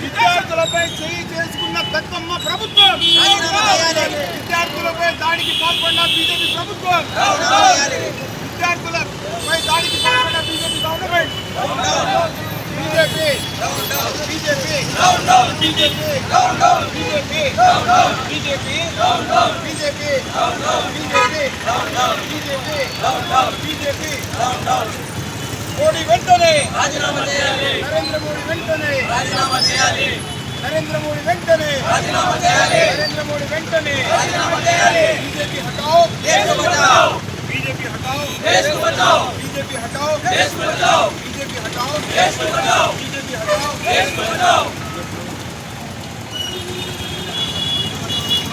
విద్యార్థులపై చేయి చేసుకున్న దత్తమ్మ ప్రభుత్వం, విద్యార్థులపై దాడికి పాల్పడిన బీజేపీ ప్రభుత్వం, విద్యార్థులపై దాడికి పాల్పడిన BJP government, BJP BJP BJP BJP BJP BJP BJP Modi వెంటనే రాజీనామా చేయాలి. నరేంద్ర మోడీ వెంటనే రాజీనామా చేయాలి. నరేంద్ర మోడీ వెంటనే రాజీనామా చేయాలి. నరేంద్ర మోడీ వెంటనే రాజీనామా చేయాలి. बीजेपी हटाओ देश को बचाओ. बीजेपी हटाओ देश को बचाओ. बीजेपी हटाओ देश को बचाओ. बीजेपी हटाओ देश को बचाओ.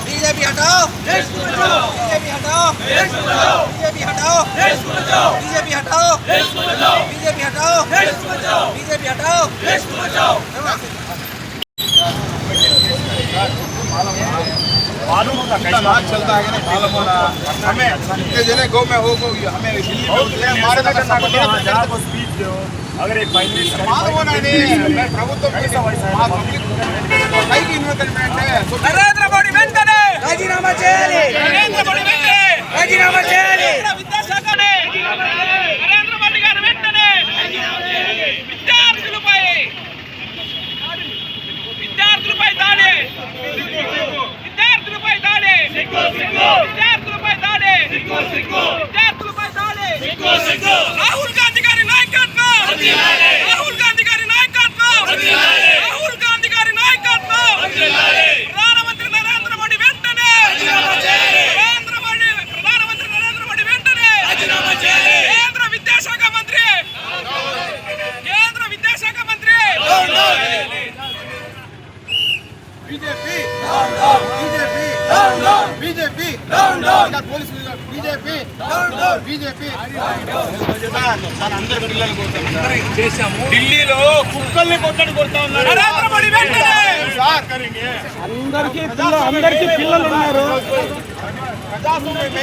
बीजेपी हटाओ देश को बचाओ. बीजेपी हटाओ देश को बचाओ. बीजेपी हटाओ देश को बचाओ. बीजेपी हटाओ देश को बचाओ. बीजेपी हटाओ देश को बचाओ. बीजेपी हटाओ देश को बचाओ. बीजेपी हटाओ देश को बचाओ. मालूम होगा नाच चलता है ना मालूम होना हमें इतने जने गो में हो गो हमें दिल्ली में हमारे तक स्पीच दो अगर एक फाइनलिस्ट मालूम होना नहीं ప్రభుత్వం మా పబ్లిక్ పైకి ఇన్వెస్ట్మెంట్ నరేంద్ర మోడీ వెంటనే రాజీనామా చేయాలి. నరేంద్ర మోడీ వెంటనే రాజీనామా చేయాలి. విద్యాశాఖనే నరేంద్ర మోడీ గారు వెంటనే రాజీనామా చేయాలి. విద్యార్థులపై దాడి విద్యార్థులపై దాడి విద్యార్థులపై దాడి విద్యార్థులపై దాడి రాహుల్ గాంధీ గారి నాయకత్వం రాహుల్ గాంధీ గారి నాయకత్వం రాహుల్ గాంధీ గారి నాయకత్వం ప్రధానమంత్రి నరేంద్ర మోడీ వెంటనే ప్రధానమంత్రి నరేంద్ర మోడీ వెంటనే కేంద్ర విద్యాశాఖ మంత్రి BJP BJP BJP police BJP BJP అందరి పిల్లలు చేశాము. ఢిల్లీలో కుక్కల్ని కొట్టని కొడతా ఉన్నారు. నరేంద్ర మోడీ వెంటనే అందరికీ పిల్లలు ఉన్నారు. ప్రజాస్వామ్యం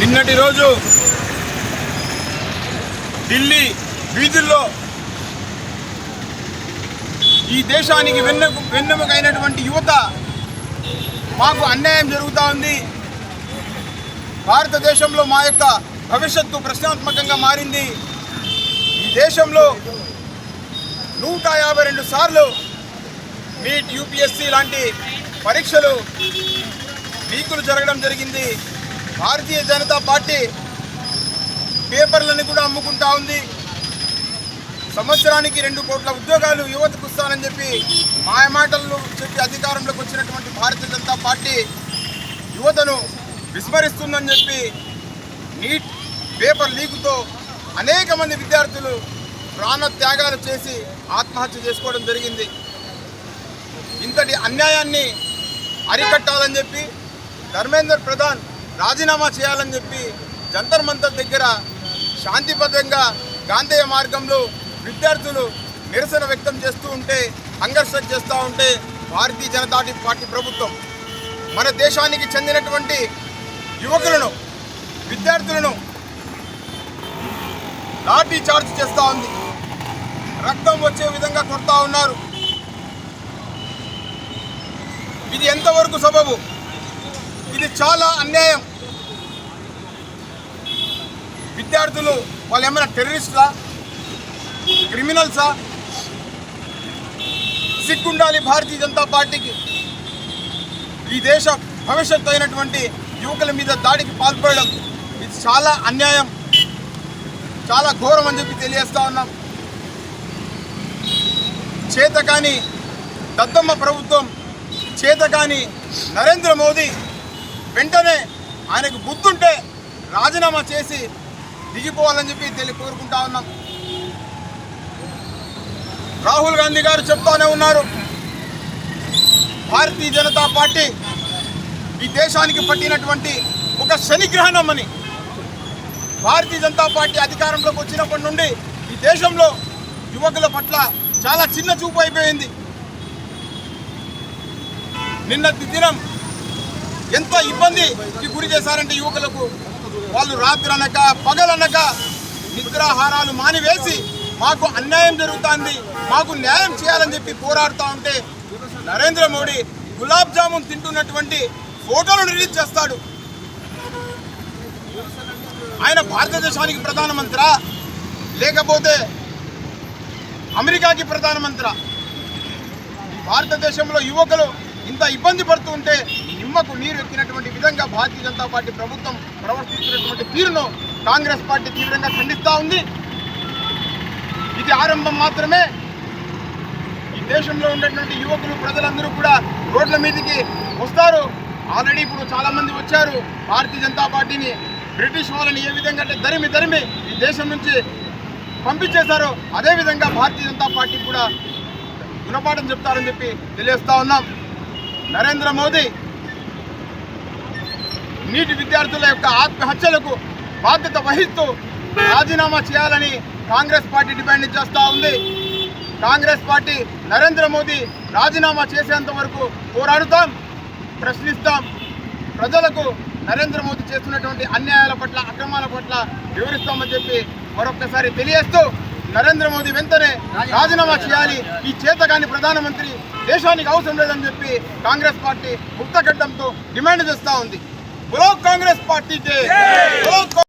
నిన్నటి రోజు ఢిల్లీ వీధుల్లో ఈ దేశానికి వెన్నెముకైనటువంటి యువత మాకు అన్యాయం జరుగుతూ ఉంది, భారతదేశంలో మా యొక్క భవిష్యత్తు ప్రశ్నాత్మకంగా మారింది, ఈ దేశంలో 152 సార్లు నీట్ యూపీఎస్సీ లాంటి పరీక్షలు లీకులు జరగడం జరిగింది, భారతీయ జనతా పార్టీ పేపర్లను కూడా అమ్ముకుంటా ఉంది, సంవత్సరానికి 2 కోట్ల ఉద్యోగాలు యువతకు ఇస్తానని చెప్పి మాయమాటలు చెప్పి అధికారంలోకి వచ్చినటువంటి భారతీయ జనతా పార్టీ యువతను విస్మరిస్తుందని చెప్పి నీట్ పేపర్ లీకుతో అనేక మంది విద్యార్థులు ప్రాణ త్యాగాలు చేసి ఆత్మహత్య చేసుకోవడం జరిగింది. ఇంతటి అన్యాయాన్ని అరికట్టాలని చెప్పి ధర్మేంద్ర ప్రధాన్ రాజీనామా చేయాలని చెప్పి జంతర్ మంతర్ దగ్గర శాంతిబద్ధంగా గాంధేయ మార్గంలో విద్యార్థులు నిరసన వ్యక్తం చేస్తూ ఉంటే, హంగర్ స్ట్రైక్ చేస్తూ ఉంటే భారతీయ జనతా పార్టీ ప్రభుత్వం మన దేశానికి చెందినటువంటి యువకులను విద్యార్థులను లాఠీ చార్జ్ చేస్తూ ఉంది, రక్తం వచ్చే విధంగా కొడతా ఉన్నారు. ఇది ఎంతవరకు సబబు? ఇది చాలా అన్యాయం. విద్యార్థులు వాళ్ళు ఏమైనా టెర్రరిస్టులా, క్రిమినల్సా? సిగ్గుండాలి భారతీయ జనతా పార్టీకి. ఈ దేశ భవిష్యత్తు అయినటువంటి యువకుల మీద దాడికి పాల్పడడం ఇది చాలా అన్యాయం, చాలా ఘోరం అని చెప్పి తెలియజేస్తా ఉన్నాం. చేతకాని దద్దమ్మ ప్రభుత్వం, చేతకాని నరేంద్ర మోదీ వెంటనే ఆయనకు బుద్ధుంటే రాజీనామా చేసి దిగిపోవాలని చెప్పి కోరుకుంటా ఉన్నాం. రాహుల్ గాంధీ గారు చెప్తానే ఉన్నారు, భారతీయ జనతా పార్టీ ఈ దేశానికి పట్టినటువంటి ఒక శనిగ్రహణం అని. భారతీయ జనతా పార్టీ అధికారంలోకి వచ్చినప్పటి నుండి ఈ దేశంలో యువకుల పట్ల చాలా చిన్న చూపు అయిపోయింది. నిన్నటి దినం ఎంత ఇబ్బందికి గురి చేశారంటే యువకులకు, వాళ్ళు రాత్రి అనక పగలనక నిద్రాహారాలు మానివేసి మాకు అన్యాయం జరుగుతుంది, మాకు న్యాయం చేయాలని చెప్పి పోరాడుతూ ఉంటే నరేంద్ర మోడీ గులాబ్ జామున్ తింటున్నటువంటి ఫోటోలు రిలీజ్ చేస్తాడు. ఆయన భారతదేశానికి ప్రధానమంత్రా లేకపోతే అమెరికాకి ప్రధానమంత్రా? భారతదేశంలో యువకులు ఇంత ఇబ్బంది పడుతూ ఉంటే నిమ్మకు నీరు ఎక్కినటువంటి విధంగా భారతీయ జనతా పార్టీ ప్రభుత్వం ప్రవర్తిస్తున్నటువంటి తీరును కాంగ్రెస్ పార్టీ తీవ్రంగా ఖండిస్తూ ఉంది. ఇది ఆరంభం మాత్రమే. ఈ దేశంలో ఉన్నటువంటి యువకులు ప్రజలందరూ కూడా రోడ్ల మీదకి వస్తారు. ఆల్రెడీ ఇప్పుడు చాలా మంది వచ్చారు. భారతీయ జనతా పార్టీని బ్రిటిష్ వాళ్ళని ఏ విధంగా దరిమి ఈ దేశం నుంచి పంపించేశారో అదేవిధంగా భారతీయ జనతా పార్టీ కూడా గుణపాఠం చెప్తారని చెప్పి తెలియజేస్తా ఉన్నాం. నరేంద్ర మోదీ నీటి విద్యార్థుల యొక్క ఆత్మహత్యలకు బాధ్యత వహిస్తూ రాజీనామా చేయాలని కాంగ్రెస్ పార్టీ డిమాండ్ చేస్తూ ఉంది. కాంగ్రెస్ పార్టీ నరేంద్ర మోదీ రాజీనామా చేసేంత వరకు పోరాడుతాం, ప్రశ్నిస్తాం. ప్రజలకు నరేంద్ర మోదీ చేస్తున్నటువంటి అన్యాయాల పట్ల, అక్రమాల పట్ల వివరిస్తామని చెప్పి మరొక్కసారి తెలియజేస్తూ నరేంద్ర మోదీ వెంటనే రాజీనామా చేయాలి. ఈ చేతగాని ప్రధానమంత్రి దేశానికి అవసరం లేదని చెప్పి కాంగ్రెస్ పార్టీ ముక్తగడ్డంతో డిమాండ్ చేస్తూ ఉంది. బోలో కాంగ్రెస్ పార్టీ.